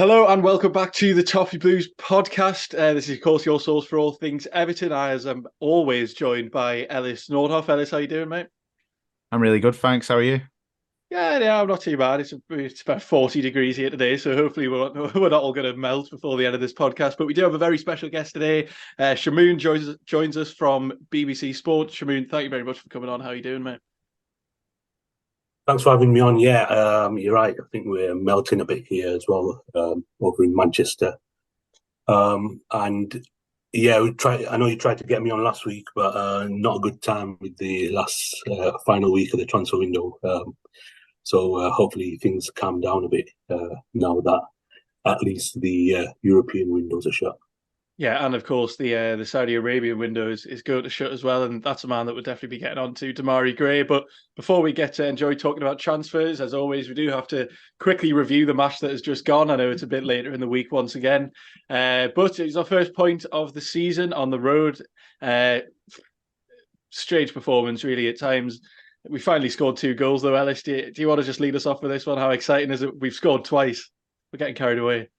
Hello and welcome back to the Toffee Blues podcast. This is, of course, your source for all things Everton. I, as I'm always joined by Ellis Nordhoff. Ellis, how you doing, mate? I'm really good, thanks. How are you? Yeah, I'm not too bad. It's about 40 degrees here today, so hopefully we're not all going to melt before the end of this podcast. But we do have a very special guest today. Shamoon joins us from BBC Sport. Shamoon, thank you very much for coming on. How you doing, mate? Thanks for having me on. Yeah, you're right. I think we're melting a bit here as well, over in Manchester. And yeah, we try. I know you tried to get me on last week, but not a good time with the last final week of the transfer window. So hopefully things calm down a bit now that at least the European windows are shut. Yeah, and of course the Saudi Arabian window is going to shut as well, and that's a man that would definitely be getting on to Damari Gray. But before we get to enjoy talking about transfers, as always, we do have to quickly review the match that has just gone. I know it's a bit later in the week once again, but it's our first point of the season on the road. Uh, Strange performance, really, at times. We finally scored two goals, though. Ellis, do you want to just lead us off with this one? How exciting is it? We've scored twice. We're getting carried away.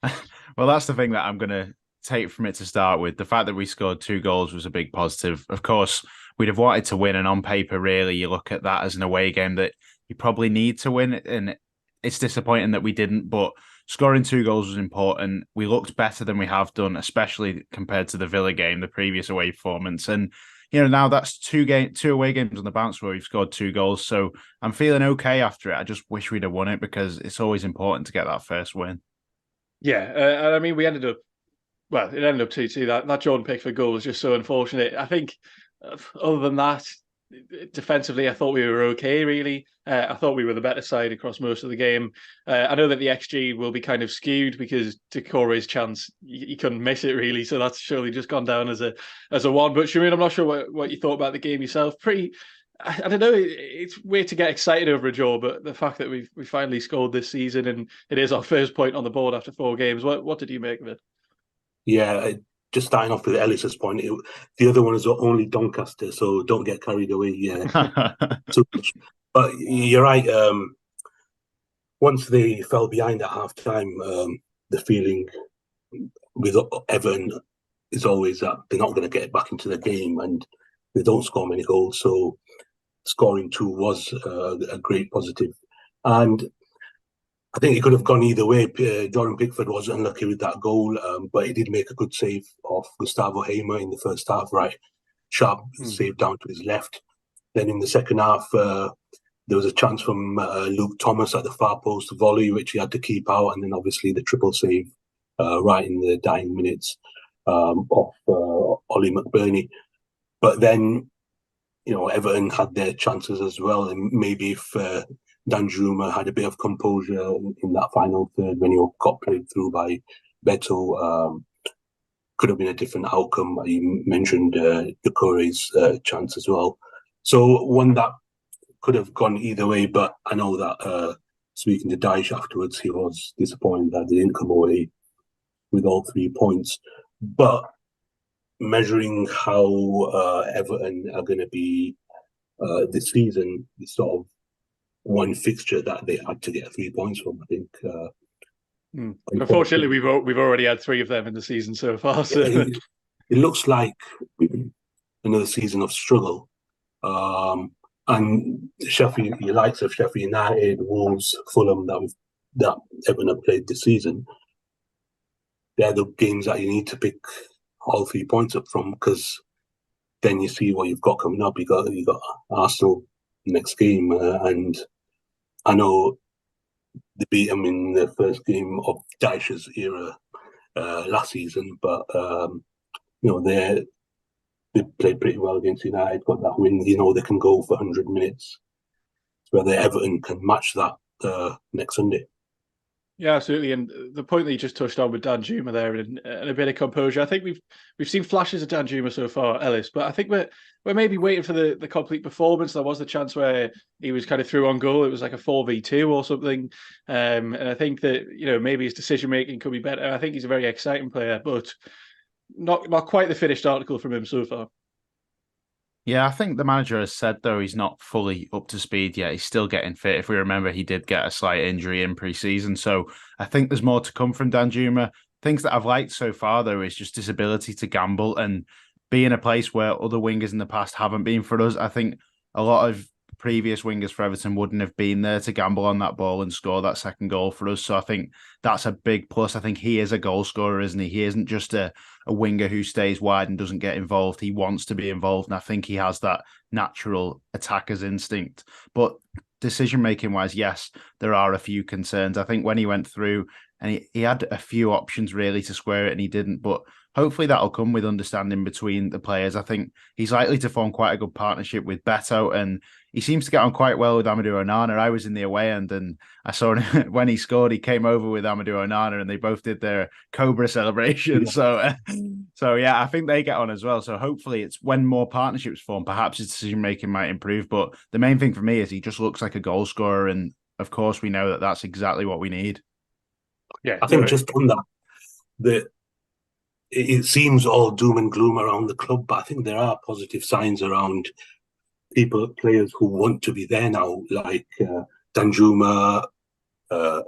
Well, that's the thing that I'm going to take from it to start with. The fact that we scored two goals was a big positive. Of course, we'd have wanted to win, and on paper, really, you look at that as an away game that you probably need to win, and it's disappointing that we didn't, but scoring two goals was important. We looked better than we have done, especially compared to the Villa game, the previous away performance. And now that's two away games on the bounce where we've scored two goals. So I'm feeling okay after it. I just wish we'd have won it because it's always important to get that first win. Yeah, and I mean, it ended up 2-2. That Jordan Pickford goal was just so unfortunate. I think, other than that, defensively, I thought we were okay, really. I thought we were the better side across most of the game. I know that the XG will be kind of skewed because Decore's chance, you couldn't miss it, really. So that's surely just gone down as a one. But Shireen, I'm not sure what you thought about the game yourself. I don't know. It's weird to get excited over a draw, but the fact that we finally scored this season and it is our first point on the board after four games. What did you make of it? Yeah, just starting off with Ellis's point, the other one is only Doncaster, so don't get carried away. Yeah, too much. But you're right. Once they fell behind at half time, the feeling with Everton is always that they're not going to get back into the game and they don't score many goals. So scoring two was a great positive. And I think it could have gone either way. Jordan Pickford was unlucky with that goal, but he did make a good save off Gustavo Hamer in the first half, right? Sharp save down to his left. Then in the second half, there was a chance from Luke Thomas at the far post volley, which he had to keep out. And then obviously the triple save right in the dying minutes of Ollie McBurney. But then, Everton had their chances as well. And maybe if Danjuma had a bit of composure in that final third when he got played through by Beto, could have been a different outcome. You mentioned Decore's chance as well. So one that could have gone either way, but I know that speaking to Daesh afterwards, he was disappointed that they didn't come away with all 3 points. But measuring how Everton are going to be this season, it's sort of one fixture that they had to get 3 points from. I think. Unfortunately, we've already had three of them in the season so far. So it looks like another season of struggle. And Sheffield, the likes of Sheffield United, Wolves, Fulham that Everton have played this season, they're the games that you need to pick all 3 points up from, because then you see what you've got coming up. You got Arsenal next game, and I know they beat them in the first game of Dyche's era last season, but they played pretty well against United, got that win. They can go for 100 minutes. Whether Everton can match that next Sunday. yeah, absolutely. And the point that you just touched on with Danjuma there and a bit of composure, I think we've seen flashes of Danjuma so far, Ellis, but I think we're maybe waiting for the complete performance. There was the chance where he was kind of through on goal. It was like a 4v2 or something. And I think that, maybe his decision making could be better. I think he's a very exciting player, but not quite the finished article from him so far. Yeah, I think the manager has said, though, he's not fully up to speed yet. He's still getting fit. If we remember, he did get a slight injury in pre-season. So I think there's more to come from Danjuma. Things that I've liked so far, though, is just his ability to gamble and be in a place where other wingers in the past haven't been for us. I think a lot of previous wingers for Everton wouldn't have been there to gamble on that ball and score that second goal for us. So I think that's a big plus. I think he is a goal scorer, isn't he? He isn't just a winger who stays wide and doesn't get involved. He wants to be involved, and I think he has that natural attacker's instinct. But decision making wise, yes, there are a few concerns. I think when he went through and he had a few options really to square it and he didn't, but hopefully that'll come with understanding between the players. I think he's likely to form quite a good partnership with Beto, and he seems to get on quite well with Amadou Onana. I was in the away end and I saw when he scored, he came over with Amadou Onana and they both did their Cobra celebration. So, so yeah, I think they get on as well. So hopefully it's when more partnerships form, perhaps his decision making might improve. But the main thing for me is he just looks like a goal scorer. And of course, we know that that's exactly what we need. Yeah, I think just on that, the it seems all doom and gloom around the club, but I think there are positive signs around players who want to be there now, like Danjuma. Uh,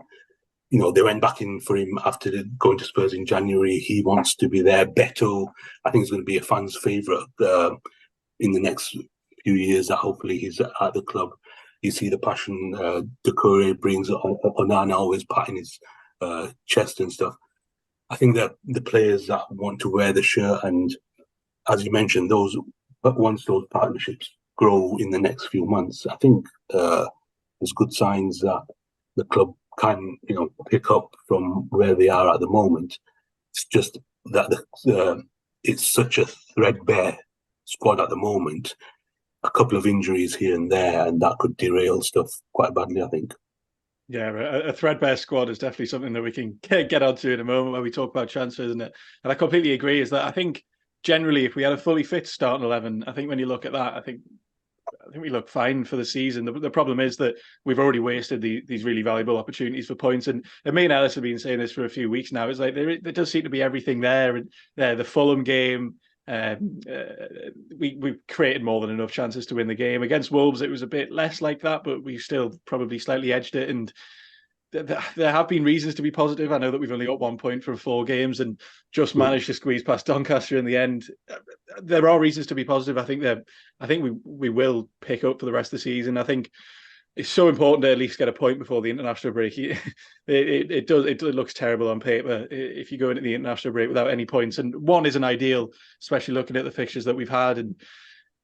they went back in for him after going to Spurs in January. He wants to be there. Beto, I think, is going to be a fan's favourite in the next few years. That hopefully he's at the club. You see the passion Doucouré brings on Onana, always patting his chest and stuff. I think that the players that want to wear the shirt, and as you mentioned, once those partnerships grow in the next few months, I think there's good signs that the club can, pick up from where they are at the moment. It's just that it's such a threadbare squad at the moment. A couple of injuries here and there, and that could derail stuff quite badly, I think. Yeah, a threadbare squad is definitely something that we can get onto in a moment when we talk about transfers, isn't it? And I completely agree. Is that I think generally, if we had a fully fit starting 11, I think when you look at that, I think we look fine for the season. The problem is that we've already wasted these really valuable opportunities for points. And me and Ellis have been saying this for a few weeks now. It's like there does seem to be everything there. And the Fulham game, we created more than enough chances to win the game. Against Wolves, it was a bit less like that, but we still probably slightly edged it. And there have been reasons to be positive. I know that we've only got 1 point from 4 games and just managed to squeeze past Doncaster in the end. There are reasons to be positive. I think we will pick up for the rest of the season. I think it's so important to at least get a point before the international break. It looks terrible on paper if you go into the international break without any points. And one isn't ideal, especially looking at the fixtures that we've had. And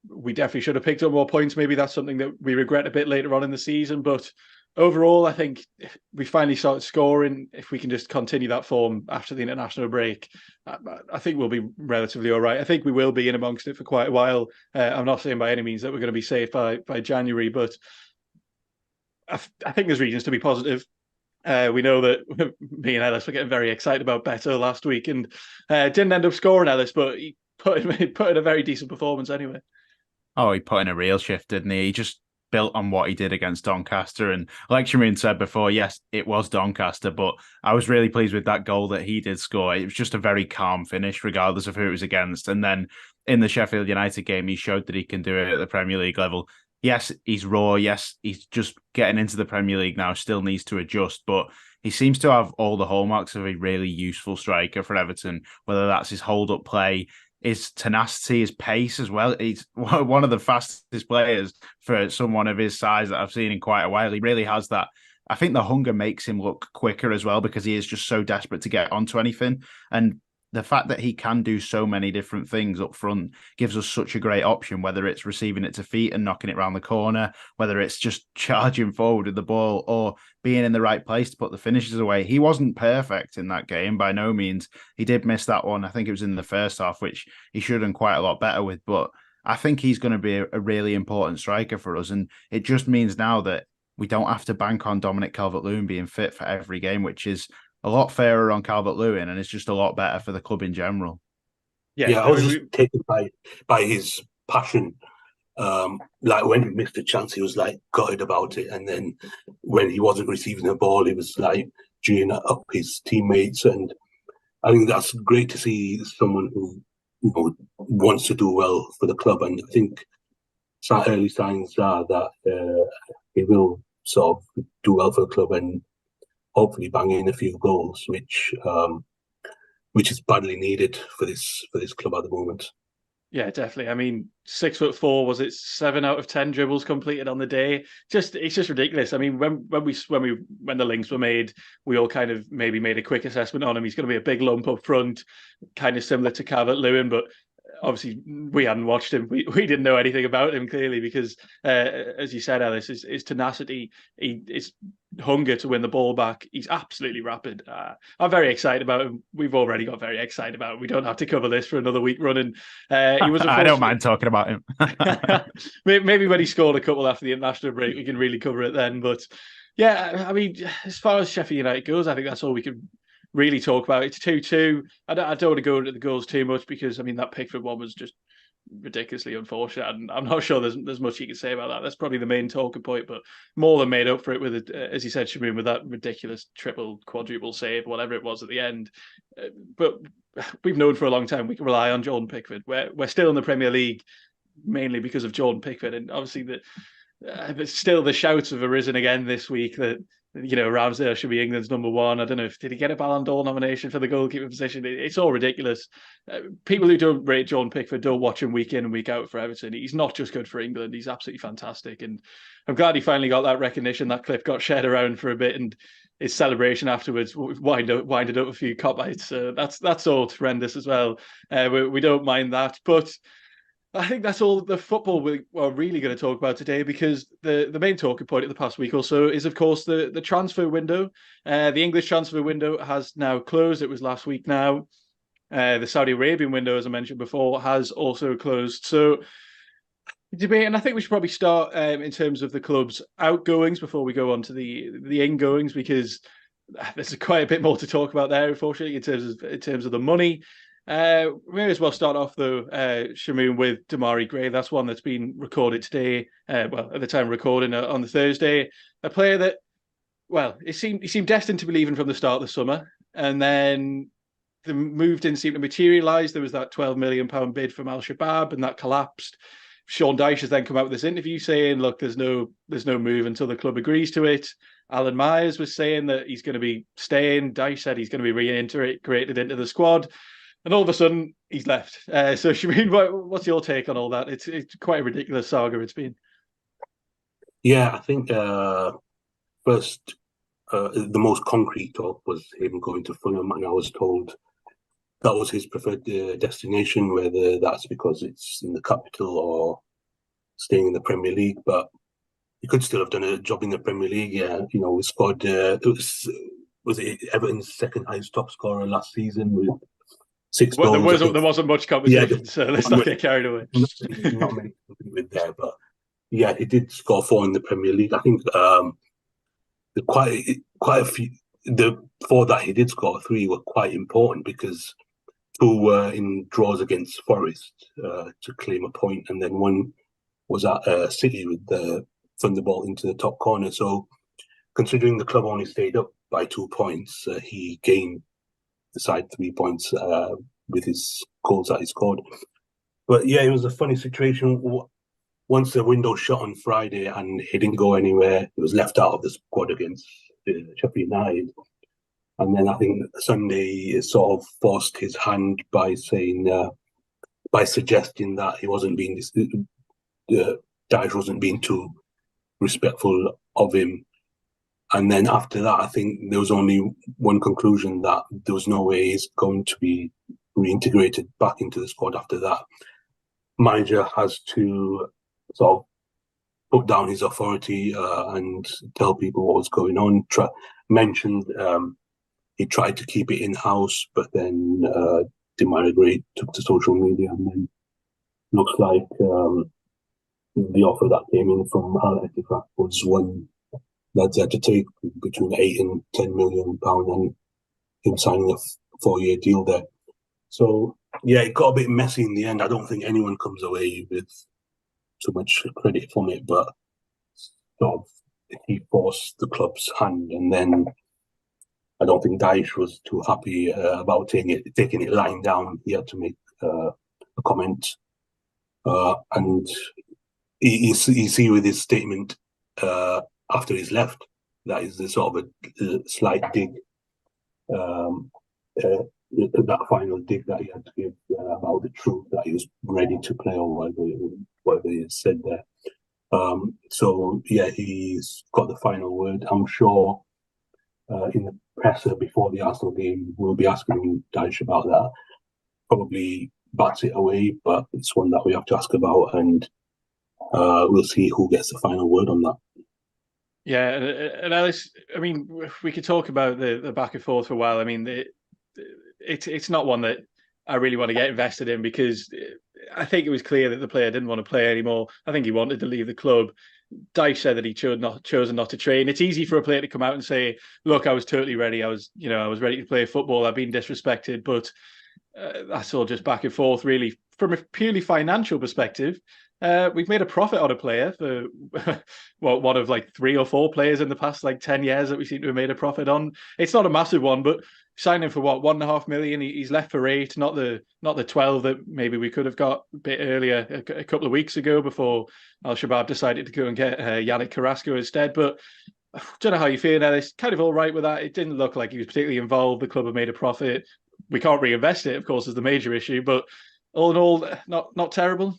we definitely should have picked up more points. Maybe that's something that we regret a bit later on in the season. But overall, I think if we finally started scoring, if we can just continue that form after the international break, I think we'll be relatively all right. I think we will be in amongst it for quite a while. I'm not saying by any means that we're going to be safe by January, but I think there's reasons to be positive. We know that me and Ellis were getting very excited about Beto last week and didn't end up scoring, Ellis, but he put in a very decent performance anyway. Oh, he put in a real shift, didn't he? He just built on what he did against Doncaster. And like Shamoon said before, yes, it was Doncaster, but I was really pleased with that goal that he did score. It was just a very calm finish, regardless of who it was against. And then in the Sheffield United game, he showed that he can do it at the Premier League level. Yes, he's raw. Yes, he's just getting into the Premier League now, still needs to adjust, but he seems to have all the hallmarks of a really useful striker for Everton, whether that's his hold-up play, his tenacity, his pace as well. He's one of the fastest players for someone of his size that I've seen in quite a while. He really has that. I think the hunger makes him look quicker as well because he is just so desperate to get onto anything. And the fact that he can do so many different things up front gives us such a great option, whether it's receiving it to feet and knocking it around the corner, whether it's just charging forward with the ball or being in the right place to put the finishes away. He wasn't perfect in that game by no means. He did miss that one. I think it was in the first half, which he should have done quite a lot better with. But I think he's going to be a really important striker for us. And it just means now that we don't have to bank on Dominic Calvert-Lewin being fit for every game, which is a lot fairer on Calvert-Lewin, and it's just a lot better for the club in general. Yeah, I was just taken by his passion. Like when he missed a chance, he was like gutted about it, and then when he wasn't receiving the ball, he was like geeing up his teammates, and I think that's great to see someone who wants to do well for the club. And I think early signs are that he will sort of do well for the club and hopefully bang in a few goals, which is badly needed for this club at the moment. Yeah, definitely. I mean, 6'4", was it 7 out of 10 dribbles completed on the day? It's just ridiculous. I mean, when the links were made, we all kind of maybe made a quick assessment on him. He's going to be a big lump up front, kind of similar to Calvert-Lewin, but obviously we hadn't watched him. We didn't know anything about him clearly because, as you said, Alice, his tenacity, his hunger to win the ball back. He's absolutely rapid. I'm very excited about him. We've already got very excited about him. We don't have to cover this for another week running. He was. I don't mind talking about him. Maybe when he scored a couple after the international break, we can really cover it then. But yeah, I mean, as far as Sheffield United goes, I think that's all we can really talk about. It's 2-2. I don't want to go into the goals too much because I mean that Pickford one was just ridiculously unfortunate, and I'm not sure there's much you can say about that. That's probably the main talking point, but more than made up for it with it, as you said, Shamoon, with that ridiculous triple, quadruple save, whatever it was at the end. But we've known for a long time we can rely on Jordan Pickford. We're still in the Premier League mainly because of Jordan Pickford, and obviously still the shouts have arisen again this week that Ramsdale should be England's number one. I don't know did he get a Ballon d'Or nomination for the goalkeeper position? It's all ridiculous. People who don't rate Jordan Pickford don't watch him week in and week out for Everton. He's not just good for England. He's absolutely fantastic, and I'm glad he finally got that recognition. That clip got shared around for a bit, and his celebration afterwards winded up a few cop-outs. That's all horrendous as well. We don't mind that, but I think that's all the football we are really going to talk about today, because the main talking point of the past week or so is, of course, the transfer window. The English transfer window has now closed. It was last week now. The Saudi Arabian window, as I mentioned before, has also closed. So debate, and I think we should probably start in terms of the club's outgoings before we go on to the ingoings, because there's quite a bit more to talk about there, unfortunately, in terms of the money. We may as well start off though, Shamoon, with Damari Gray. That's one that's been recorded today. Well, at the time of recording on the Thursday, a player that, well, he seemed destined to be leaving from the start of the summer, and then the move didn't seem to materialise. There was that £12 million bid from Al Shabab, and that collapsed. Sean Dyche has then come out with this interview saying, "Look, there's no move until the club agrees to it." Alan Myers was saying that he's going to be staying. Dyche said he's going to be reintegrated into the squad. And all of a sudden, he's left. So, Shamoon, what's your take on all that? It's quite a ridiculous saga it's been. Yeah, I think first, the most concrete talk was him going to Fulham, and I was told that was his preferred destination, whether that's because it's in the capital or staying in the Premier League. But he could still have done a job in the Premier League. Yeah, we scored. It was it Everton's second highest top scorer last season with 6 goals. There wasn't much competition, so let's not get carried away. Not many with there, but yeah, he did score 4 in the Premier League. I think quite a few. The 4 that he did score, 3 were quite important because 2 were in draws against Forest to claim a point, and then 1 was at City with the thunderbolt into the top corner. So, considering the club only stayed up by 2 points, he gained the side 3 points with his goals that he scored. But yeah, it was a funny situation. Once the window shut on Friday and he didn't go anywhere, he was left out of the squad against Sheffield United. And then I think Sunday it sort of forced his hand by suggesting that he wasn't being Dyche wasn't being too respectful of him. And then after that, I think there was only one conclusion, that there was no way he's going to be reintegrated back into the squad after that. Manager has to sort of put down his authority and tell people what was going on. Mentioned he tried to keep it in-house, but then Damari Gray took to social media, and then looks like the offer that came in from Al Ettifaq was one that they had to take between 8 and 10 million pound, and him signing a 4-year deal there. So yeah, it got a bit messy in the end. I don't think anyone comes away with too much credit from it, but sort of he forced the club's hand, and then I don't think Dyche was too happy about taking it lying down. He had to make a comment, and you see with his statement after he's left, that is the sort of a slight dig, um, that final dig that he had to give about the truth that he was ready to play or whatever he said there. So yeah, he's got the final word. I'm sure in the presser before the Arsenal game, we'll be asking Dyche about that. Probably bats it away, but it's one that we have to ask about, and we'll see who gets the final word on that. Yeah, and Alice, I mean, we could talk about the back and forth for a while. I mean, it's not one that I really want to get invested in, because I think it was clear that the player didn't want to play anymore. I think he wanted to leave the club. Dyche said that he chosen not to train. It's easy for a player to come out and say, "Look, I was totally ready. I was ready to play football. I've been disrespected," but that's all just back and forth, really. From a purely financial perspective, we've made a profit on a player for well, one of like 3 or 4 players in the past like 10 years that we seem to have made a profit on. It's not a massive one, but signing him for what, 1.5 million. He's left for 8, not the 12 that maybe we could have got a bit earlier, a couple of weeks ago, before Al Shabab decided to go and get Yannick Carrasco instead. But I don't know how you feel now. It's kind of all right with that. It didn't look like he was particularly involved. The club have made a profit. We can't reinvest it, of course, is the major issue. But all in all, not terrible.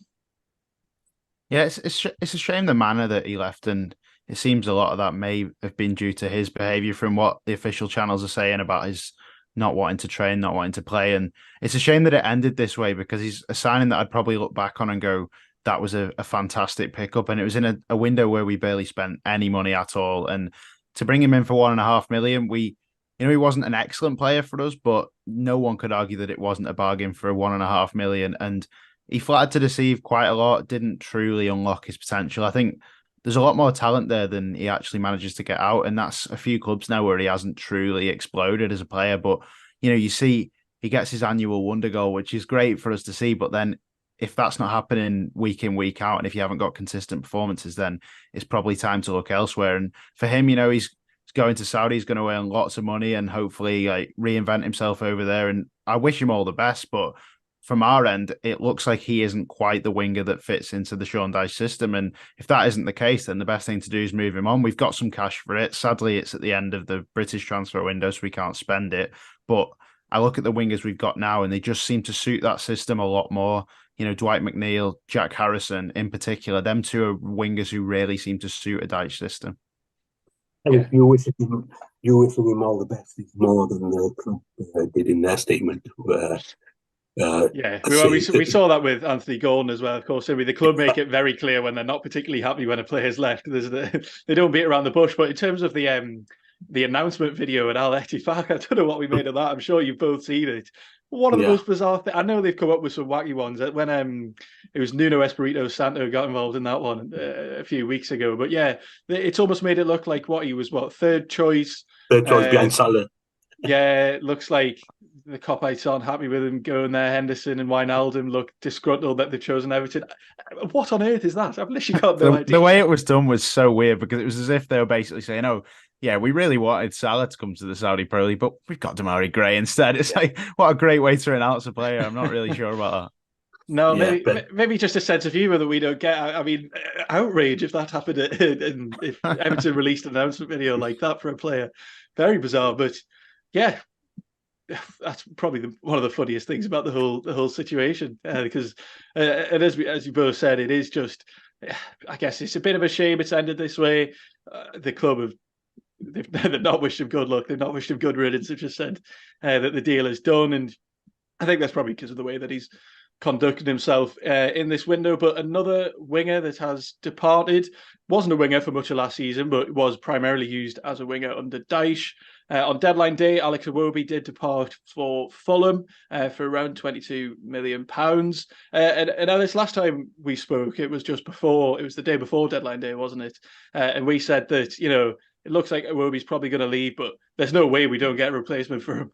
Yeah, it's a shame the manner that he left, and it seems a lot of that may have been due to his behaviour from what the official channels are saying about his not wanting to train, not wanting to play. And it's a shame that it ended this way, because he's a signing that I'd probably look back on and go, that was a fantastic pickup. And it was in a window where we barely spent any money at all. And to bring him in for 1.5 million, he wasn't an excellent player for us, but no one could argue that it wasn't a bargain for 1.5 million. And he flattered to deceive quite a lot, didn't truly unlock his potential. I think there's a lot more talent there than he actually manages to get out. And that's a few clubs now where he hasn't truly exploded as a player. But, you see he gets his annual wonder goal, which is great for us to see. But then if that's not happening week in, week out, and if you haven't got consistent performances, then it's probably time to look elsewhere. And for him, he's going to Saudi, he's going to earn lots of money and hopefully reinvent himself over there. And I wish him all the best, but from our end, it looks like he isn't quite the winger that fits into the Sean Dyche system. And if that isn't the case, then the best thing to do is move him on. We've got some cash for it. Sadly, it's at the end of the British transfer window, so we can't spend it. But I look at the wingers we've got now, and they just seem to suit that system a lot more. Dwight McNeil, Jack Harrison in particular, them two are wingers who really seem to suit a Dyche system. And if you wish him all the best, it's more than the club did in their statement. We saw that with Anthony Gordon as well. Of course, the club make it very clear when they're not particularly happy when a player's left. They don't beat around the bush. But in terms of the announcement video at Al Ettifaq, I don't know what we made of that. I'm sure you've both seen it. One of the most bizarre things. I know they've come up with some wacky ones. When it was Nuno Espirito Santo got involved in that one a few weeks ago. But yeah, it's almost made it look like he was third choice. Third choice behind Salah. Yeah, it looks like the Copites aren't happy with him going there. Henderson and Wijnaldum look disgruntled that they've chosen Everton. What on earth is that? I've literally got no idea. The way it was done was so weird, because it was as if they were basically saying, "Oh, yeah, we really wanted Salah to come to the Saudi Pro League, but we've got Damari Gray instead." It's like, what a great way to announce a player. I'm not really sure about that. No, maybe just a sense of humour that we don't get. I mean, outrage if that happened, and if Everton released an announcement video like that for a player. Very bizarre, but yeah, that's probably one of the funniest things about the whole situation, because and as you both said, it is just, I guess it's a bit of a shame it's ended this way. The club they've not wished him good luck. They've not wished him good riddance. They've just said that the deal is done, and I think that's probably because of the way that he's conducted himself in this window. But another winger that has departed wasn't a winger for much of last season, but was primarily used as a winger under Dyche. On deadline day, Alex Iwobi did depart for Fulham for around £22 million. And Alice, last time we spoke, it was the day before deadline day, wasn't it? And we said that, it looks like Iwobi's probably going to leave, but there's no way we don't get a replacement for him.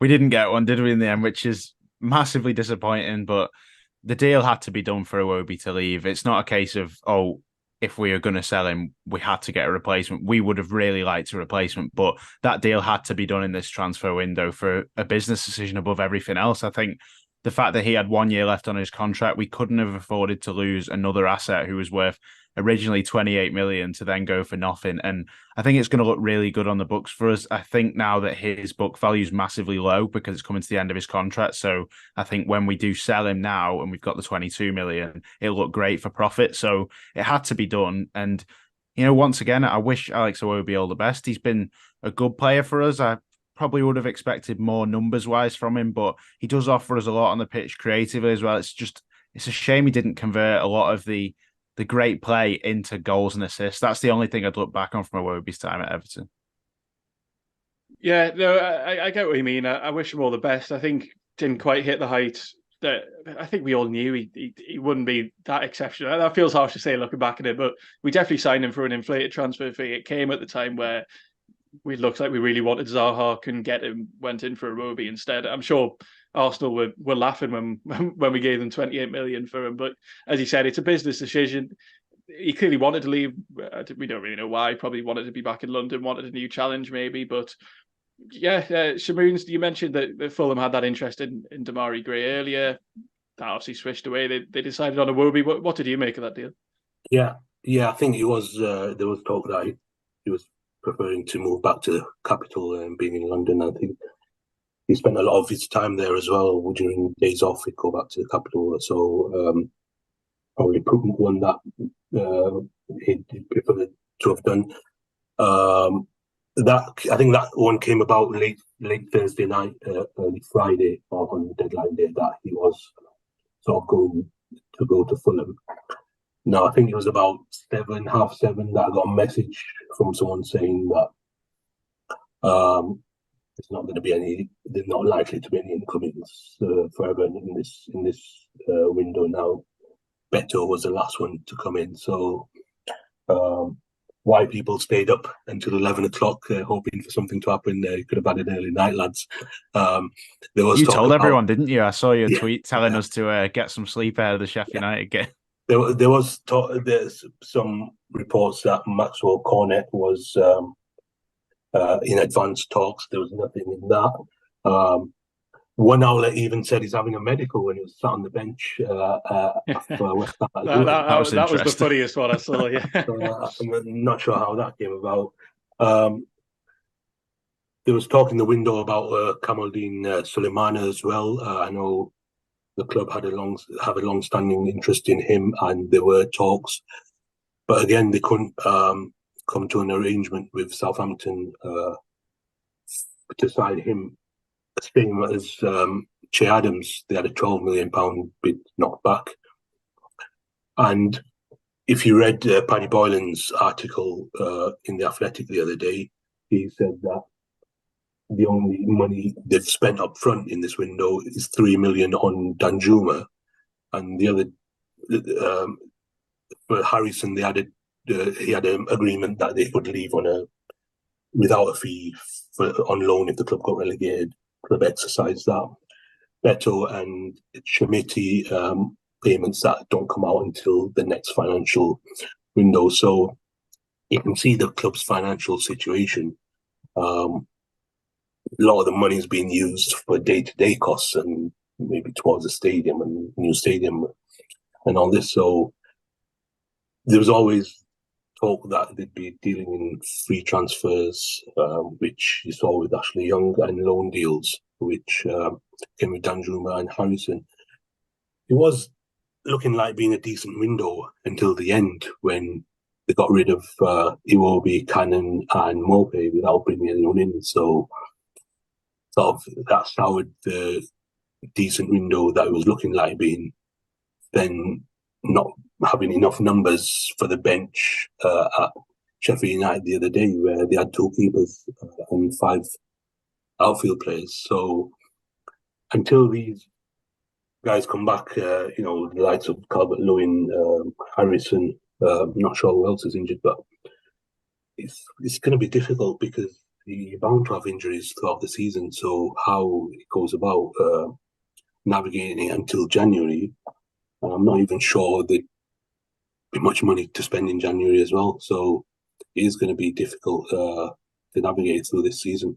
We didn't get one, did we, in the end, which is massively disappointing, but the deal had to be done for Iwobi to leave. It's not a case of, if we are going to sell him, we had to get a replacement. We would have really liked a replacement, but that deal had to be done in this transfer window for a business decision above everything else. I think the fact that he had 1 year left on his contract, we couldn't have afforded to lose another asset who was worth originally 28 million to then go for nothing. And I think it's going to look really good on the books for us. I think now that his book value is massively low because it's coming to the end of his contract. So I think when we do sell him now and we've got the 22 million, it'll look great for profit. So it had to be done. And, once again, I wish Alex Iwobi all the best. He's been a good player for us. I probably would have expected more numbers wise from him, but he does offer us a lot on the pitch creatively as well. It's a shame he didn't convert a lot of the great play into goals and assists. That's the only thing I'd look back on from Iwobi's time at Everton. Yeah, no, I get what you mean. I wish him all the best. I think didn't quite hit the heights that I think we all knew he wouldn't be that exceptional. That feels harsh to say looking back at it, but we definitely signed him for an inflated transfer fee. It came at the time where we looked like we really wanted Zaha, couldn't get him, went in for Iwobi instead. I'm sure Arsenal were laughing when we gave them 28 million for him. But as you said, it's a business decision. He clearly wanted to leave. We don't really know why. Probably wanted to be back in London, wanted a new challenge maybe. But yeah, Shamoon, you mentioned that Fulham had that interest in Damari Gray earlier. That obviously switched away. They decided on Iwobi. What did you make of that deal? Yeah, I think it was. There was talk that he was preferring to move back to the capital and being in London. I think he spent a lot of his time there as well. During days off, he'd go back to the capital. So probably one that he'd prefer to have done. That I think that one came about late Thursday night, early Friday, on the deadline day, that he was sort of going to go to Fulham. No, I think it was about 7:30 that I got a message from someone saying that there's not going to be any. There's not likely to be any incomings forever in this window now. Beto was the last one to come in, so why people stayed up until 11 o'clock hoping for something to happen. You could have had an early night, lads. You told everyone, didn't you? I saw your tweet telling us to get some sleep out of the Sheffield United game. There's some reports that Maxwell Cornet was in advanced talks. There was nothing in that. One outlet even said he's having a medical when he was sat on the bench for West Ham. That was the funniest one I saw. Yeah, I'm not sure how that came about. There was talk in the window about Kamaldeen Sulemana as well. I know the club have a long-standing interest in him, and there were talks, but again, they couldn't come to an arrangement with Southampton to sign him. Same as Che Adams, they had a £12 million bid knocked back. And if you read Paddy Boylan's article in The Athletic the other day, he said that the only money they've spent up front in this window is $3 million on Danjuma, and the other for Harrison, he had an agreement that they could leave without a fee on loan if the club got relegated. Club exercised that. Beto and Shamiti payments that don't come out until the next financial window. So you can see the club's financial situation. A lot of the money is being used for day-to-day costs and maybe towards the stadium and new stadium and all this. So there was always talk that they'd be dealing in free transfers, which you saw with Ashley Young, and loan deals, which came with Danjuma and Harrison. It was looking like being a decent window until the end, when they got rid of Iwobi, Cannon, and Mope without bringing anyone in. So sort of that soured the decent window that it was looking like being. Then not having enough numbers for the bench at Sheffield United the other day, where they had 2 keepers and 5 outfield players. So until these guys come back, the likes of Calvert-Lewin, Harrison, I'm not sure who else is injured, but it's going to be difficult because you're bound to have injuries throughout the season. So how it goes about navigating it until January, I'm not even sure there'd be much money to spend in January as well. So it is going to be difficult to navigate through this season.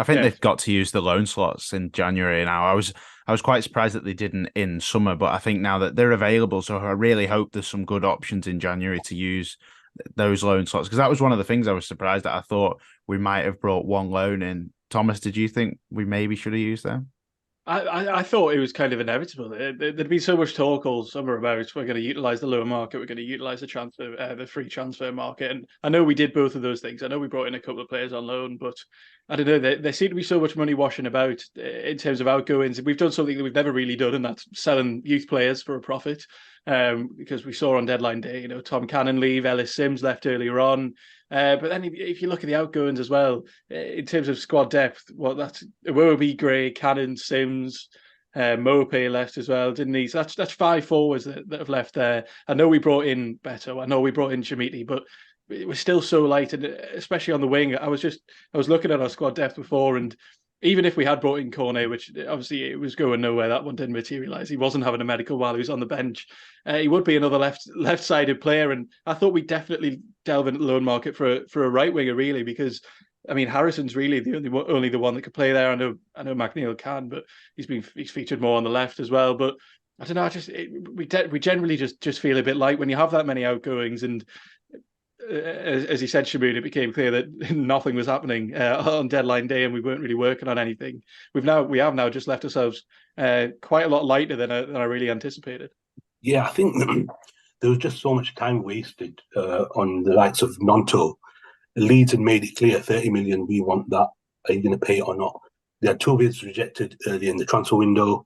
I think they've got to use the loan slots in January now. I was quite surprised that they didn't in summer, but I think now that they're available, so I really hope there's some good options in January to use those loan slots, because that was one of the things I was surprised that I thought we might have brought one loan in. Thomas, did you think we maybe should have used them? I thought it was kind of inevitable. There'd been so much talk all summer about we're going to utilize the lower market, we're going to utilize the free transfer market, and I know we did both of those things. I know we brought in a couple of players on loan, but I don't know. There seemed to be so much money washing about in terms of outgoings. We've done something that we've never really done, and that's selling youth players for a profit. Because we saw on deadline day, Tom Cannon leave, Ellis Sims left earlier on. But then if you look at the outgoings as well, in terms of squad depth, that's Iwobi, Gray, Cannon, Sims, Mope left as well, didn't he? So that's 5 forwards that have left there. I know we brought in Beto, I know we brought in Shamiti, but it was still so light, and especially on the wing. I was looking at our squad depth before, and even if we had brought in Cornet, which obviously it was going nowhere, that one didn't materialise. He wasn't having a medical while he was on the bench. He would be another left-sided player, and I thought we'd definitely delve into the loan market for a right winger, really, because I mean Harrison's really the only the one that could play there. I know McNeil can, but he's featured more on the left as well. But I don't know. We generally just feel a bit light when you have that many outgoings, and as he said, Shamoon, it became clear that nothing was happening on deadline day, and we weren't really working on anything. We have now just left ourselves quite a lot lighter than I really anticipated. Yeah, I think there was just so much time wasted on the likes of Nonto. Leeds had made it clear, 30 million, we want that. Are you going to pay it or not? They had 2 bids rejected early in the transfer window.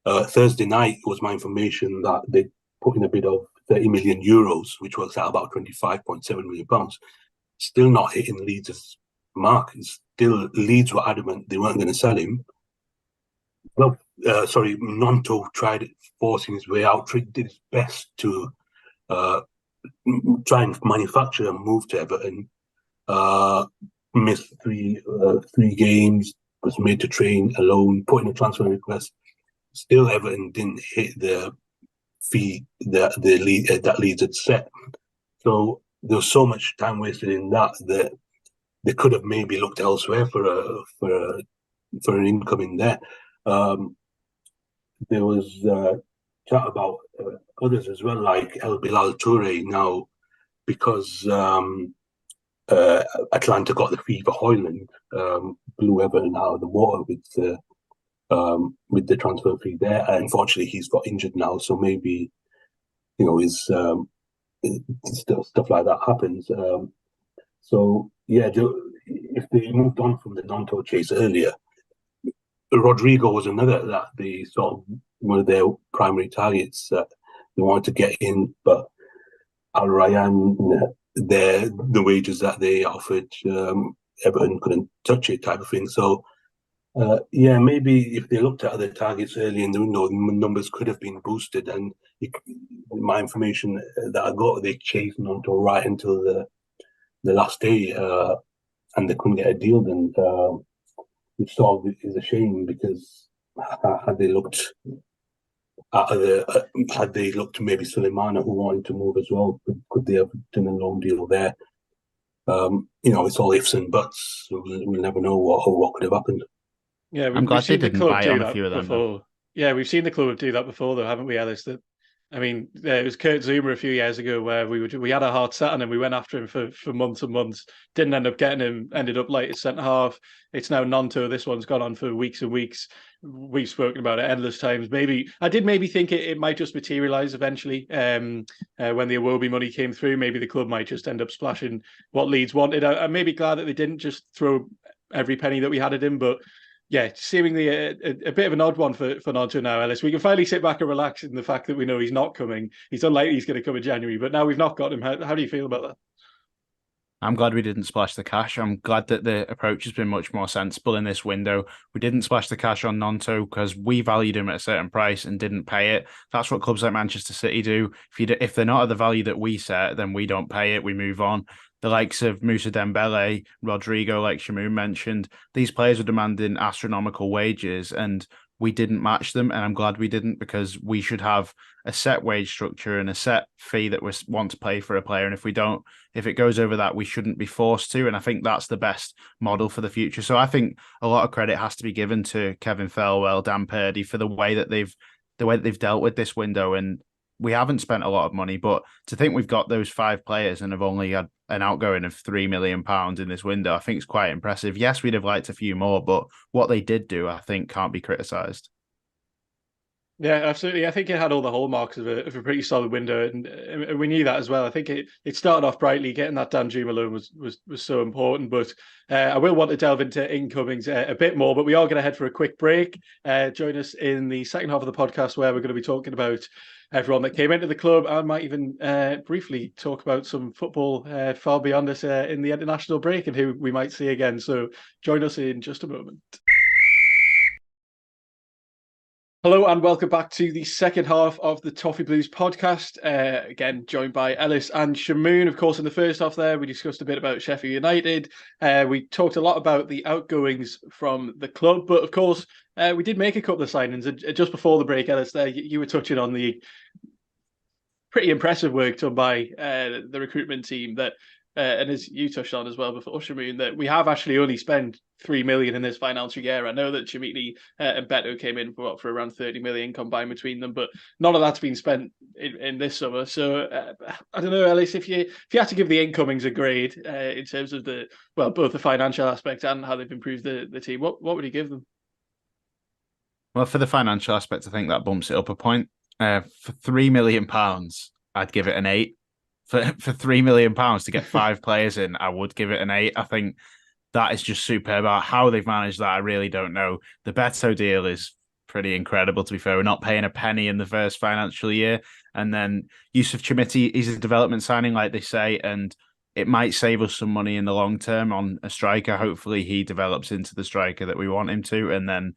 Thursday night was my information that they put in a bid of 30 million euros, which works out about 25.7 million pounds. Still not hitting Leeds' mark. Still, Leeds were adamant they weren't going to sell him. Well, Nonto tried forcing his way out, did his best to try and manufacture a move to Everton. Missed three games, was made to train alone, put in a transfer request. Still, Everton didn't hit the fee that Leeds had set. So there was so much time wasted in that they could have maybe looked elsewhere for an income in there. There was chat about others as well, like El Bilal Toure now, because Atlanta got the fee for Hoyland, blew Everton out of the water with the transfer fee there. And unfortunately, he's got injured now, so maybe his stuff like that happens. So yeah, if they moved on from the Nonto chase earlier, Rodrigo was another that they sort of one of their primary targets that they wanted to get in, but Al Rayyan, the wages that they offered, Everton couldn't touch it, type of thing. So yeah, maybe if they looked at other targets early in the window, the numbers could have been boosted. And my information that I got, they chased Nonto right until the last day, and they couldn't get a deal. Then, which sort of is a shame, because had they looked maybe Suleimana, who wanted to move as well, could they have done a loan deal there? It's all ifs and buts. We'll never know what could have happened. Yeah, I'm glad we've seen they the didn't club bite do on a that few of them, before. though. Yeah, we've seen the club do that before, though, haven't we, Alice? I mean, it was Kurt Zuma a few years ago where we had a hard set on him. We went after him for months and months. Didn't end up getting him. Ended up late at centre half. It's now Nonto. This one's gone on for weeks and weeks. We've spoken about it endless times. I did think it might just materialise eventually. When the Iwobi money came through, maybe the club might just end up splashing what Leeds wanted. I'm maybe glad that they didn't just throw every penny that we had at him, but yeah, seemingly a bit of an odd one for Nonto now, Ellis. We can finally sit back and relax in the fact that we know he's not coming. He's unlikely he's going to come in January, but now we've not got him. How do you feel about that? I'm glad we didn't splash the cash. I'm glad that the approach has been much more sensible in this window. We didn't splash the cash on Nonto because we valued him at a certain price and didn't pay it. That's what clubs like Manchester City do. If they're not at the value that we set, then we don't pay it. We move on. The likes of Moussa Dembele, Rodrigo, like Shamoon mentioned, these players are demanding astronomical wages, and we didn't match them, and I'm glad we didn't, because we should have a set wage structure and a set fee that we want to pay for a player. And if we don't, if it goes over that, we shouldn't be forced to. And I think that's the best model for the future. So I think a lot of credit has to be given to Kevin Thelwell, Dan Purdy, for the way that they've dealt with this window. And we haven't spent a lot of money, but to think we've got those 5 players and have only had an outgoing of £3 million in this window, I think is quite impressive. Yes, we'd have liked a few more, but what they did do, I think, can't be criticised. Yeah, absolutely. I think it had all the hallmarks of a pretty solid window, and we knew that as well. I think it started off brightly. Getting that Danjuma loan was so important. But I will want to delve into incomings a bit more. But we are going to head for a quick break. Join us in the second half of the podcast, where we're going to be talking about everyone that came into the club, and might even briefly talk about some football far beyond us in the international break and who we might see again. So join us in just a moment. Hello and welcome back to the second half of the Toffee Blues podcast. Again, joined by Ellis and Shamoon. Of course, in the first half there, we discussed a bit about Sheffield United. We talked a lot about the outgoings from the club. But of course, we did make a couple of signings. And just before the break, Ellis, there you were touching on the pretty impressive work done by the recruitment team that, and as you touched on as well before, Shamoon, that we have actually only spent 3 million in this financial year. I know that Chamiti and Beto came in for around 30 million combined between them, but none of that's been spent in this summer. So I don't know, Ellis, if you had to give the incomings a grade in terms of both the financial aspect and how they've improved the team, what would you give them? Well, for the financial aspect, I think that bumps it up a point. For £3 million, I'd give it an 8. For £3 million to get 5 players in, I would give it an 8. I think that is just superb. How they've managed that, I really don't know. The Beto deal is pretty incredible, to be fair. We're not paying a penny in the first financial year. And then Yusuf Chamiti, he's a development signing, like they say, and it might save us some money in the long term on a striker. Hopefully he develops into the striker that we want him to. And then,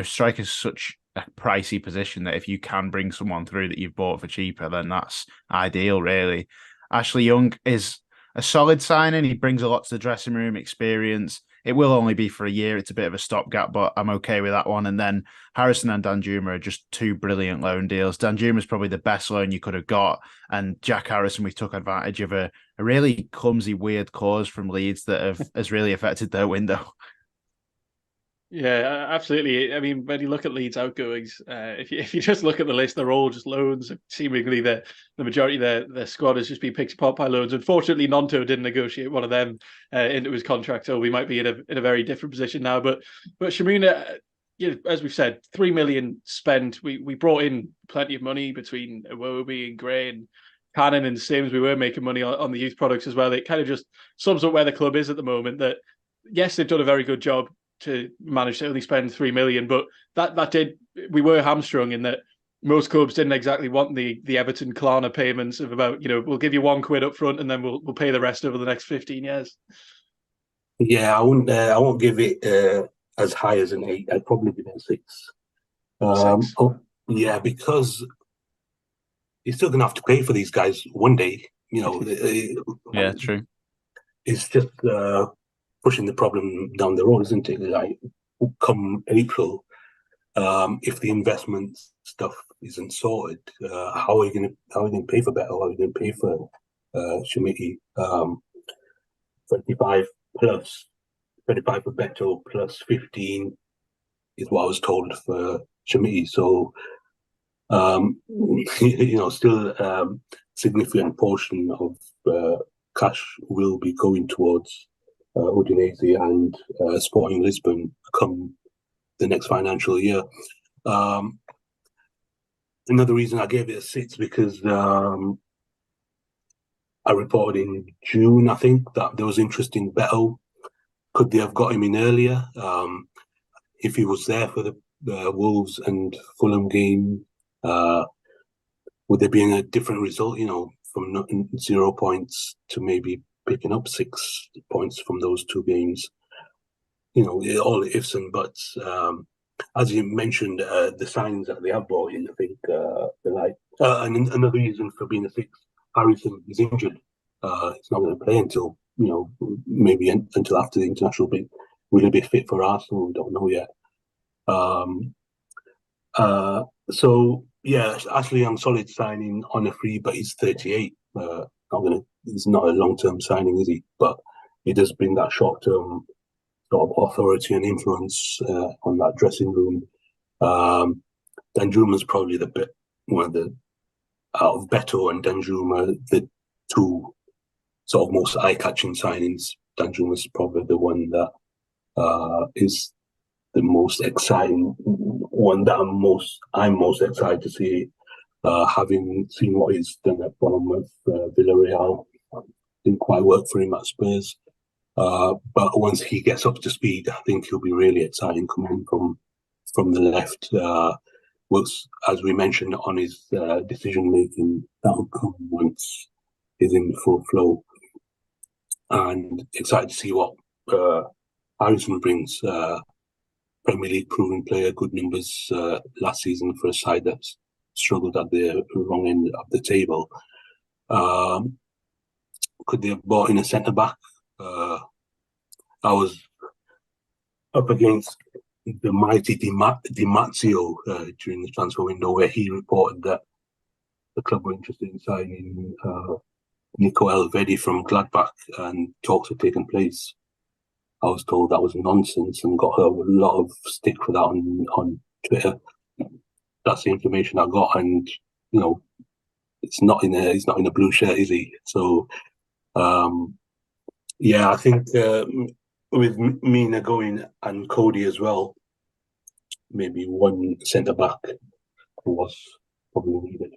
striker's such a pricey position that if you can bring someone through that you've bought for cheaper, then that's ideal, really. Ashley Young is a solid signing. He brings a lot to the dressing room, experience. It will only be for a year. It's a bit of a stopgap, but I'm okay with that one. And then Harrison and Danjuma are just 2 brilliant loan deals. Danjuma is probably the best loan you could have got. And Jack Harrison, we took advantage of a really clumsy, weird clause from Leeds that has really affected their window. Yeah, absolutely. I mean, when you look at Leeds outgoings, if you just look at the list, they're all just loans. Seemingly, the majority of their squad has just been picked apart by loans. Unfortunately, Nonto didn't negotiate one of them into his contract, so we might be in a very different position now. But Shamuna, as we've said, 3 million spent. We brought in plenty of money between Iwobi and Gray and Cannon and Sims. We were making money on the youth products as well. It kind of just sums up where the club is at the moment. That yes, they've done a very good job to manage to only spend 3 million, but we were hamstrung in that most clubs didn't exactly want the Everton Klarna payments of about, we'll give you £1 up front and then we'll pay the rest over the next 15 years. Yeah, I won't give it as high as an 8. I'd probably give it a 6. 6. Yeah, because you're still gonna have to pay for these guys one day. Yeah, true. It's just pushing the problem down the road, isn't it? Like, come April, if the investment stuff isn't sorted, how are you going to pay for Beto? How are you going to pay for Chamiti? 35 for Beto plus 15 is what I was told for Chamiti. So, still significant portion of cash will be going towards Udinese and Sporting Lisbon come the next financial year. Another reason I gave it a 6 because I reported in June, I think, that there was interest in Beto. Could they have got him in earlier? If he was there for the Wolves and Fulham game, would there be a different result? From 0 points to maybe picking up 6 points from those 2 games. All ifs and buts. As you mentioned, the signs that they have brought in, I think they're like. And another reason for being a 6, Harrison is injured. He's not going to play until maybe until after the international break. Will he be fit for Arsenal? We don't know yet. So yeah, Ashley Young solid signing on a free, but he's 38. He's not a long-term signing, is he? But he does bring that short-term sort of authority and influence on that dressing room. Danjuma's probably one of the out of Beto and Danjuma, the two sort of most eye-catching signings. Danjuma's probably the one that is the most exciting one that I'm most excited to see. Having seen what he's done at Bournemouth, Villarreal, didn't quite work for him at Spurs. But once he gets up to speed, I think he'll be really exciting coming from the left. Works, as we mentioned, on his decision making. That'll come once he's in full flow. And excited to see what Harrison brings. Premier League proven player, good numbers last season for a side that's struggled at the wrong end of the table. Could they have bought in a centre back? I was up against the mighty Di Marzio during the transfer window, where he reported that the club were interested in signing Nico Elvedi from Gladbach, and talks had taken place. I was told that was nonsense and got a lot of stick for that on Twitter. That's the information I got, and he's not in a blue shirt, is he? So, yeah, I think with Mina going and Cody as well, maybe one centre back was probably needed.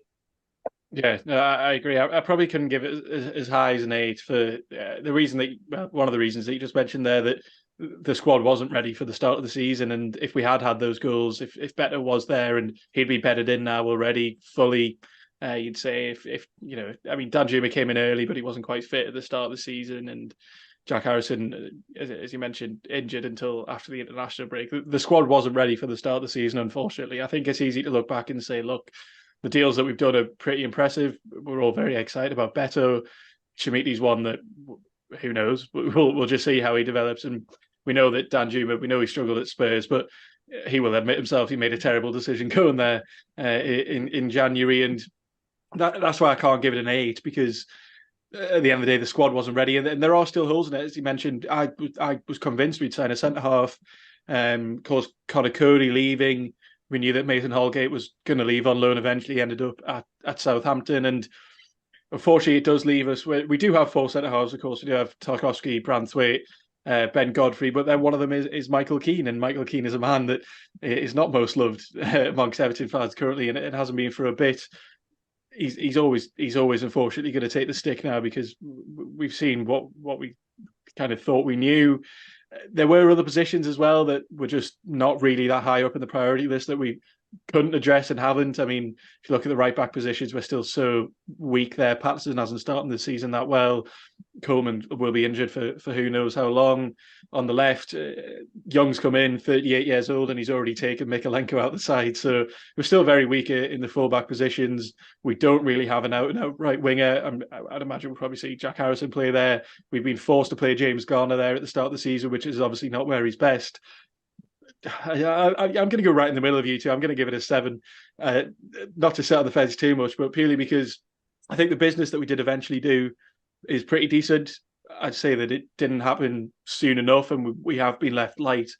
Yeah, no, I agree. I probably couldn't give it as high as an 8 for the reason that one of the reasons that you just mentioned there, that the squad wasn't ready for the start of the season, and if we had those goals, if Beto was there and he'd be bedded in now already fully, you'd say if Danjuma came in early, but he wasn't quite fit at the start of the season, and Jack Harrison, as you mentioned, injured until after the international break. The squad wasn't ready for the start of the season, unfortunately. I think it's easy to look back and say, look, the deals that we've done are pretty impressive. We're all very excited about Beto. Shamiti's one that, who knows? We'll just see how he develops. And we know that Danjuma, we know he struggled at Spurs, but he will admit himself he made a terrible decision going there in January. And that's why I can't give it an 8, because at the end of the day, the squad wasn't ready. And there are still holes in it. As you mentioned, I was convinced we'd sign a centre-half. Of course, Conor Cody leaving. We knew that Mason Holgate was going to leave on loan eventually, ended up at Southampton. And unfortunately, it does leave us. We do have 4 centre-halves, of course. We do have Tarkowski, Branthwaite, Ben Godfrey, but then one of them is Michael Keane. And Michael Keane is a man that is not most loved amongst Everton fans currently, and it hasn't been for a bit. He's always unfortunately going to take the stick now, because we've seen what we kind of thought we knew. There were other positions as well that were just not really that high up in the priority list that we couldn't address and haven't. I mean, if you look at the right back positions, we're still so weak there. Patterson hasn't started the season that well. Coleman will be injured for who knows how long. On the left, Young's come in, 38 years old, and he's already taken Mikalenko out the side. So we're still very weak in the full-back positions. We don't really have an out-and-out right winger. I'd imagine we'll probably see Jack Harrison play there. We've been forced to play James Garner there at the start of the season, which is obviously not where he's best. I'm going to go right in the middle of you two. I'm going to give it a 7. Not to sit on the fence too much, but purely because I think the business that we did eventually do is pretty decent. I'd say that it didn't happen soon enough, and we have been left light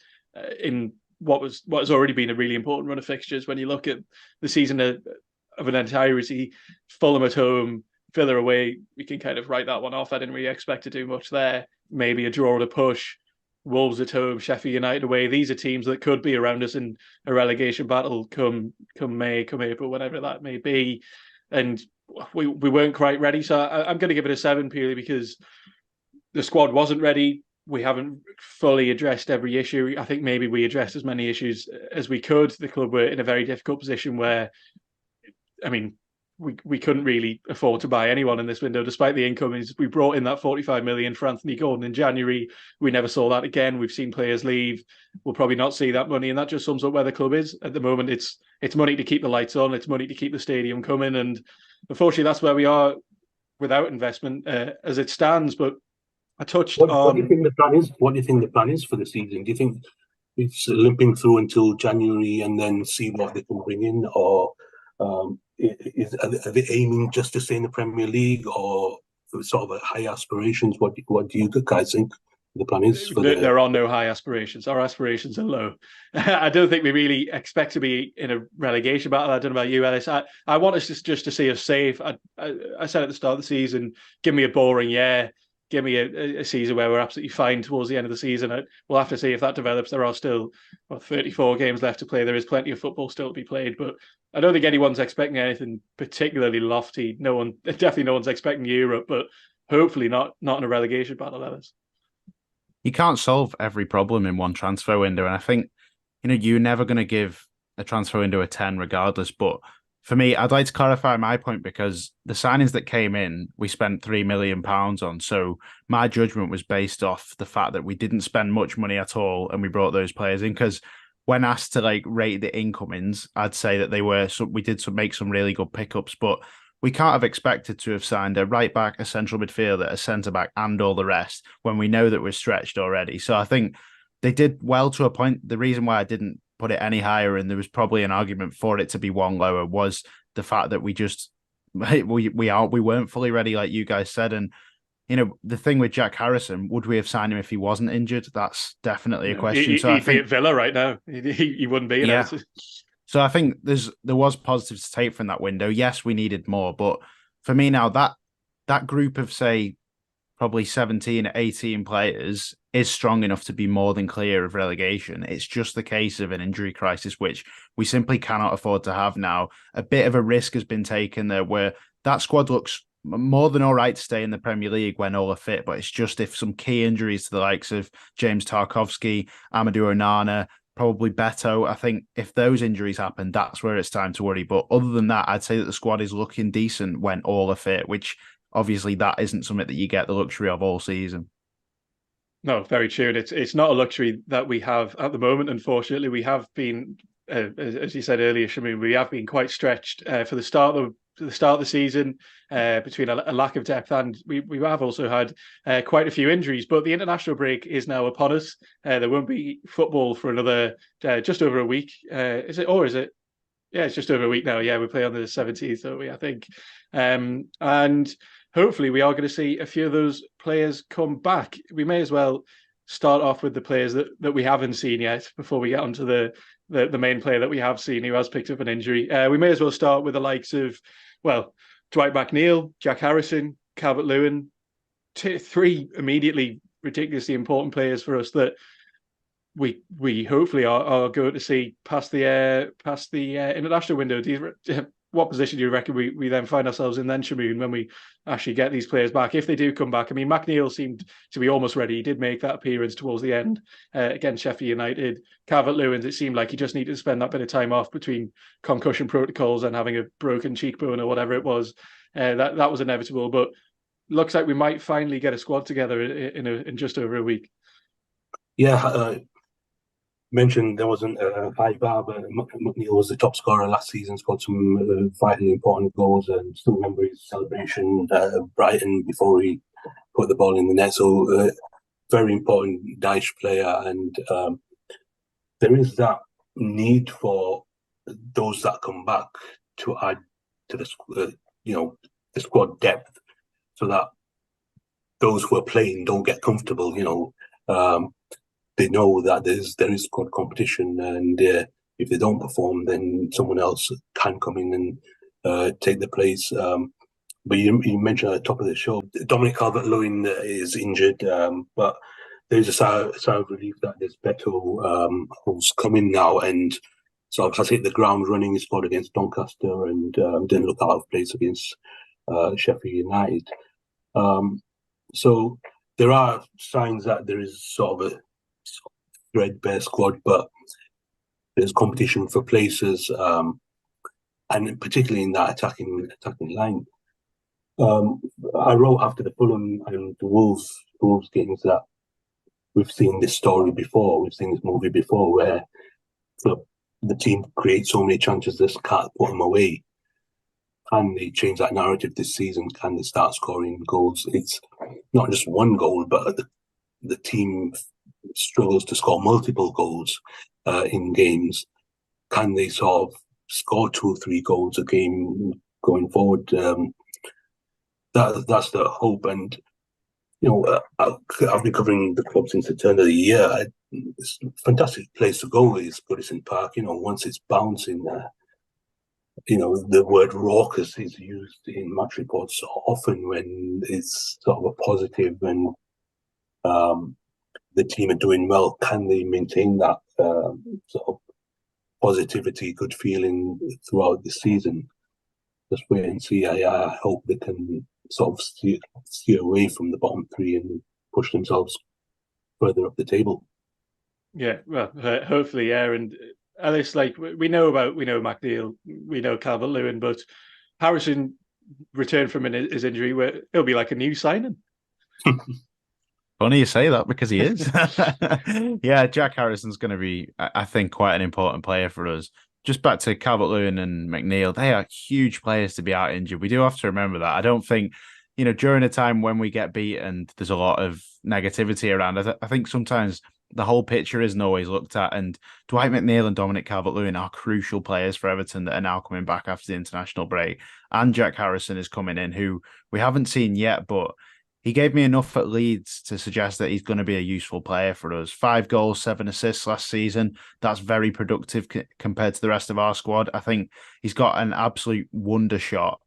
in what has already been a really important run of fixtures. When you look at the season of an entirety, Fulham at home, Villa away, we can kind of write that one off. I didn't really expect to do much there. Maybe a draw or a push. Wolves at home, Sheffield United away. These are teams that could be around us in a relegation battle come May, come April, whenever that may be. And we weren't quite ready. So I'm going to give it a 7 purely because the squad wasn't ready. We haven't fully addressed every issue. I think maybe we addressed as many issues as we could. The club were in a very difficult position where, I mean, we couldn't really afford to buy anyone in this window, despite the incomings. We brought in that 45 million for Anthony Gordon in January. We never saw that again. We've seen players leave. We'll probably not see that money, and that just sums up where the club is at the moment. It's money to keep the lights on. It's money to keep the stadium coming, and unfortunately, that's where we are without investment as it stands. But I touched on. What do you think the plan is? What do you think the plan is for the season? Do you think it's limping through until January and then see what they can bring in, or are they aiming just to stay in the Premier League, or sort of high aspirations? What do you guys think the plan is for the? There are no high aspirations. Our aspirations are low. I don't think we really expect to be in a relegation battle. I don't know about you, Ellis. I want us just to see us safe. I said at the start of the season, give me a boring year. Give me a season where we're absolutely fine towards the end of the season. We'll have to see if that develops. There are still 34 games left to play. There is plenty of football still to be played, but I don't think anyone's expecting anything particularly lofty. Definitely no one's expecting Europe, but hopefully not in a relegation battle, Ellis. You can't solve every problem in one transfer window. And I think, you're never going to give a transfer window a 10 regardless. But for me, I'd like to clarify my point, because the signings that came in, we spent £3 million on. So my judgment was based off the fact that we didn't spend much money at all and we brought those players in. Because when asked to rate the incomings, I'd say that we did make some really good pickups, but we can't have expected to have signed a right back, a central midfielder, a centre back, and all the rest when we know that we're stretched already. So I think they did well to a point. The reason why I didn't put it any higher, and there was probably an argument for it to be one lower, was the fact that we weren't fully ready, like you guys said. And the thing with Jack Harrison, would we have signed him if he wasn't injured? That's definitely a question. He'd be at Villa right now. He wouldn't be. Yeah. So I think there was positives to take from that window. Yes, we needed more, but for me now, that group of, say, probably 17, 18 players is strong enough to be more than clear of relegation. It's just the case of an injury crisis, which we simply cannot afford to have now. A bit of a risk has been taken there, where that squad looks more than all right to stay in the Premier League when all are fit, but it's just if some key injuries to the likes of James Tarkowski, Amadou Onana, probably Beto, I think if those injuries happen, that's where it's time to worry. But other than that, I'd say that the squad is looking decent when all are fit, which obviously that isn't something that you get the luxury of all season. No, very true. And it's not a luxury that we have at the moment. Unfortunately, we have been, as you said earlier, Shamoon, we have been quite stretched for the start of the season between a lack of depth, and we have also had quite a few injuries. But the international break is now upon us. There won't be football for another just over a week. Is it? Or is it? Yeah, it's just over a week now. Yeah, we play on the 17th, don't we? I think. And hopefully we are going to see a few of those players come back. We may as well start off with the players that we haven't seen yet before we get onto the main player that we have seen who has picked up an injury. We may as well start with the likes of, Dwight McNeil, Jack Harrison, Calvert-Lewin, three immediately ridiculously important players for us that we hopefully are going to see past the international window. What position do you reckon we then find ourselves in then, Shamoon, when we actually get these players back, if they do come back? I mean, McNeil seemed to be almost ready. He did make that appearance towards the end against Sheffield United. Calvert-Lewin, it seemed like he just needed to spend that bit of time off between concussion protocols and having a broken cheekbone or whatever it was. That was inevitable, but looks like we might finally get a squad together in just over a week. Yeah, mentioned there wasn't a high bar, but McNeil was the top scorer last season, scored some vitally important goals, and still remember his celebration at Brighton before he put the ball in the net. So very important Dyche player, and there is that need for those that come back to add to the the squad depth, so that those who are playing don't get comfortable. They know that there is squad competition, and if they don't perform, then someone else can come in and take the place. But you mentioned at the top of the show, Dominic Calvert-Lewin is injured, but there's a sigh of relief that there's Beto who's coming now and sort of has hit the ground running. He scored against Doncaster and didn't look out of place against Sheffield United. So there are signs that there is sort of a threadbare squad, but there's competition for places, and particularly in that attacking line. I wrote after the Fulham and the Wolves games that we've seen this story before, we've seen this movie before, where the team creates so many chances they can't put them away. Can they change that narrative this season? Can they start scoring goals? It's not just one goal, but the team struggles to score multiple goals in games, can they sort of score 2 or 3 goals a game going forward? That's the hope. And I've been covering the club since the turn of the year. It's a fantastic place to go. It's Goodison Park. Once it's bouncing, the word raucous is used in match reports often when it's sort of a positive and the team are doing well. Can they maintain that sort of positivity, good feeling throughout the season? Just wait and see. I hope they can sort of steer away from the bottom 3 and push themselves further up the table. Yeah, well, hopefully, yeah. And Ellis, we know McNeil, we know Calvert-Lewin, but Harrison returned from his injury, where he'll be like a new signing. Funny you say that because he is. Yeah, Jack Harrison's going to be, I think, quite an important player for us. Just back to Calvert-Lewin and McNeil, they are huge players to be out injured. We do have to remember that. I don't think, during a time when we get beat and there's a lot of negativity around, I think sometimes the whole picture isn't always looked at. And Dwight McNeil and Dominic Calvert-Lewin are crucial players for Everton that are now coming back after the international break. And Jack Harrison is coming in, who we haven't seen yet, but he gave me enough at Leeds to suggest that he's going to be a useful player for us. 5 goals, 7 assists last season. That's very productive compared to the rest of our squad. I think he's got an absolute wonder shot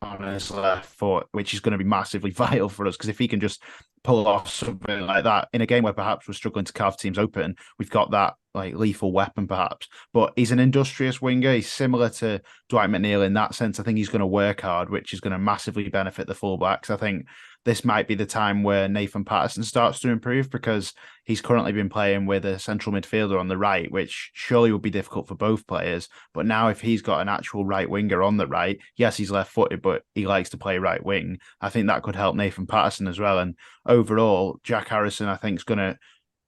on his left foot, which is going to be massively vital for us, because if he can just pull off something like that in a game where perhaps we're struggling to carve teams open, we've got that lethal weapon perhaps. But he's an industrious winger. He's similar to Dwight McNeil in that sense. I think he's going to work hard, which is going to massively benefit the fullbacks. I think this might be the time where Nathan Patterson starts to improve, because he's currently been playing with a central midfielder on the right, which surely would be difficult for both players. But now if he's got an actual right winger on the right, yes, he's left-footed, but he likes to play right wing. I think that could help Nathan Patterson as well. And overall, Jack Harrison, I think,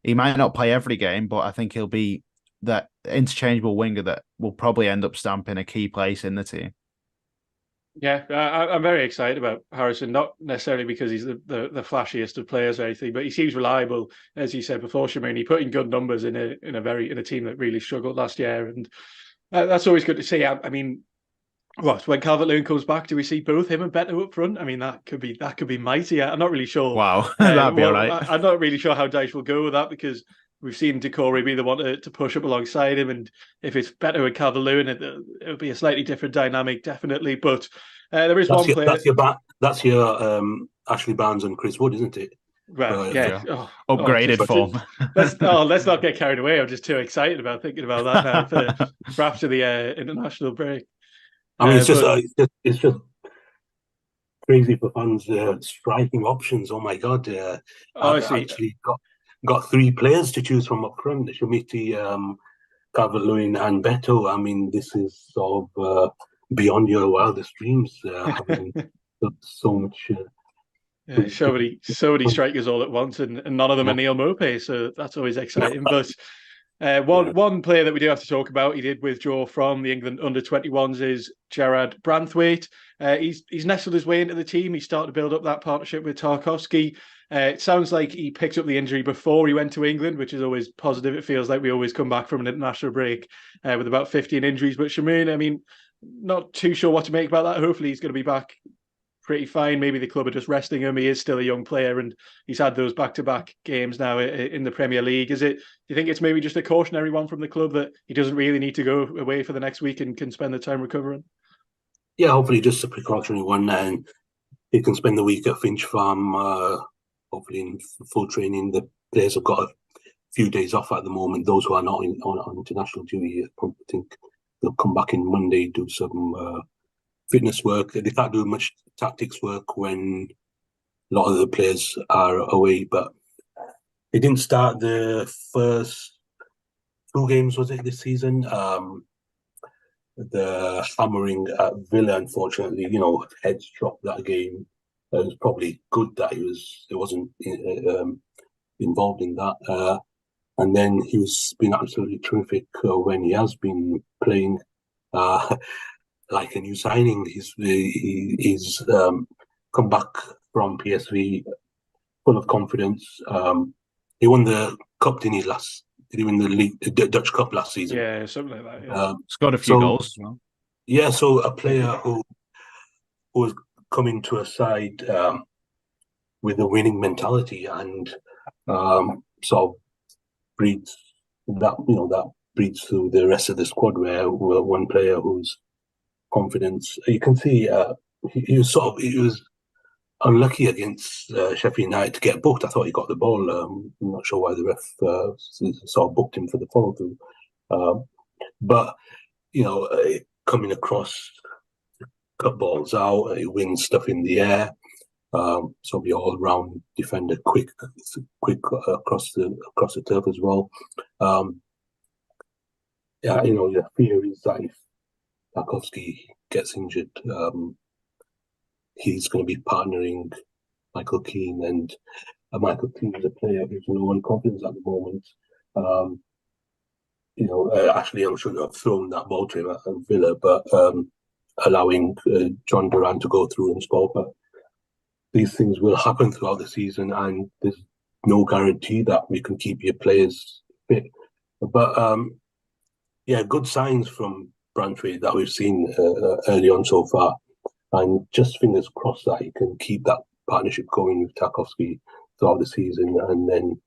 he might not play every game, but I think he'll be that interchangeable winger that will probably end up stamping a key place in the team. Yeah, I'm very excited about Harrison, not necessarily because he's the flashiest of players or anything, but he seems reliable, as you said before, Shamoon. He put in good numbers in a team that really struggled last year, and that's always good to see. I mean, when Calvert-Lewin comes back, do we see both him and Beto up front? I mean, that could be mighty. I'm not really sure. Wow, that'd be all right. I'm not really sure how Dyche will go with that, because we've seen Decore be the one to push up alongside him, and if it's Beto and Calvert-Lewin, it'll be a slightly different dynamic, definitely. But there is one player. That's your Ashley Barnes and Chris Wood, isn't it? Well, yeah. Upgraded form. Let's not get carried away. I'm just too excited about thinking about that now for after the international break. I mean, it's just crazy for fans. Striking options. Oh my God! I actually got 3 players to choose from up front: Shumiti, Calvert-Lewin, and Beto. I mean, this is sort of beyond your wildest dreams. Having so much. So many strikers all at once, and none of them are Neil Maupay, so that's always exciting. But one player that we do have to talk about, he did withdraw from the England under-21s, is Gerard Branthwaite. He's nestled his way into the team. He started to build up that partnership with Tarkowski. It sounds like he picked up the injury before he went to England, which is always positive. It feels like we always come back from an international break with about 15 injuries. But Shamoon, I mean, not too sure what to make about that. Hopefully he's going to be back pretty fine. Maybe the club are just resting him. He is still a young player, and he's had those back-to-back games now in the Premier League. Do you think it's maybe just a cautionary one from the club that he doesn't really need to go away for the next week and can spend the time recovering? Yeah, hopefully just a precautionary one, and he can spend the week at Finch Farm, hopefully in full training. The players have got a few days off at the moment. Those who are not on international duty, I probably think they'll come back in Monday, do some fitness work. They can't do much tactics work when a lot of the players are away, but they didn't start the first 2 games, was it, this season? The hammering at Villa, unfortunately, heads dropped that game. It was probably good that it wasn't involved in that. And then he's been absolutely terrific when he has been playing. Like a new signing. He's come back from PSV full of confidence. He won the cup, didn't he? Did he win the league, the Dutch Cup last season? Yeah, something like that. Yeah. Scored a few goals as well. Yeah, so a player who was coming to a side with a winning mentality and sort of breeds that breeds through the rest of the squad. Where one player whose confidence you can see, he was unlucky against Sheffield United to get booked. I thought he got the ball. I'm not sure why the ref sort of booked him for the follow through, but coming across, cut balls out, he wins stuff in the air. So be all round defender, quick across the turf as well. The fear is that if Tarkowski gets injured, he's going to be partnering Michael Keane, and Michael Keane is a player who's low on confidence at the moment. Ashley Young shouldn't have thrown that ball to him at Villa, but allowing John Duran to go through and score. But these things will happen throughout the season, and there's no guarantee that we can keep your players fit. But good signs from Branthwaite that we've seen early on so far, and just fingers crossed that he can keep that partnership going with Tarkowski throughout the season, and then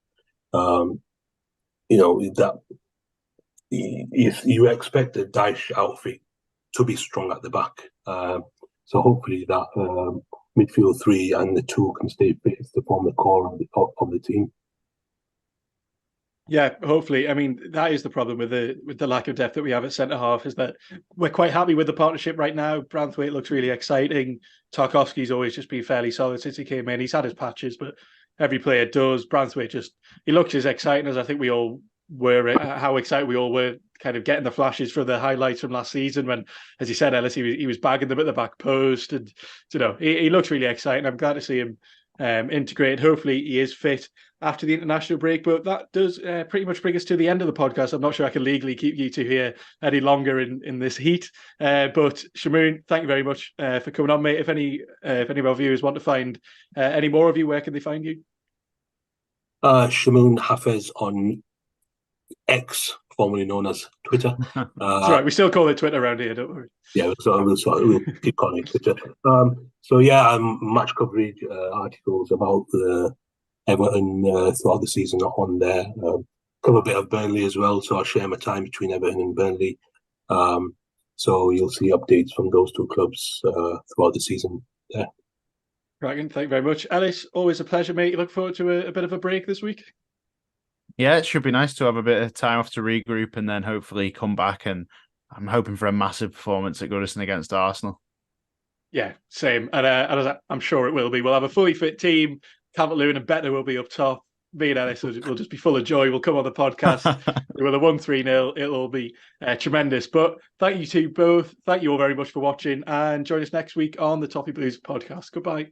that if you expect the Dyche outfit to be strong at the back, so hopefully that midfield three and the two can stay fit to form the core of the team. Yeah, hopefully. I mean, that is the problem with the lack of depth that we have at centre half, is that we're quite happy with the partnership right now. Branthwaite looks really exciting. Tarkowski's always just been fairly solid since he came in. He's had his patches, but every player does. Branthwaite he looks as exciting as I think we all were, how excited we all were kind of getting the flashes for the highlights from last season when, as you said, Ellis, he was bagging them at the back post, and he looks really exciting. I'm glad to see him integrate. Hopefully he is fit after the international break. But that does pretty much bring us to the end of the podcast. I'm not sure I can legally keep you two here any longer in this heat. But Shamoon, thank you very much for coming on, mate. If any of our viewers want to find any more of you, where can they find you? Shamoon Hafez on X, formerly known as Twitter. That's right. We still call it Twitter around here, don't worry. Yeah, we'll keep calling it Twitter. Match coverage articles about the Everton throughout the season are on there. Cover a bit of Burnley as well, so I'll share my time between Everton and Burnley. So you'll see updates from those two clubs throughout the season there. Right, thank you very much. Ellis, always a pleasure, mate. You look forward to a bit of a break this week? Yeah, it should be nice to have a bit of time off to regroup and then hopefully come back. And I'm hoping for a massive performance at Goodison against Arsenal. Yeah, same. And I'm sure it will be. We'll have a fully fit team. Calvert-Lewin and Bettner will be up top. Me and Ellis will just be full of joy. We'll come on the podcast with a 1-3-0. It'll all be tremendous. But thank you to both. Thank you all very much for watching, and join us next week on the Toffee Blues podcast. Goodbye.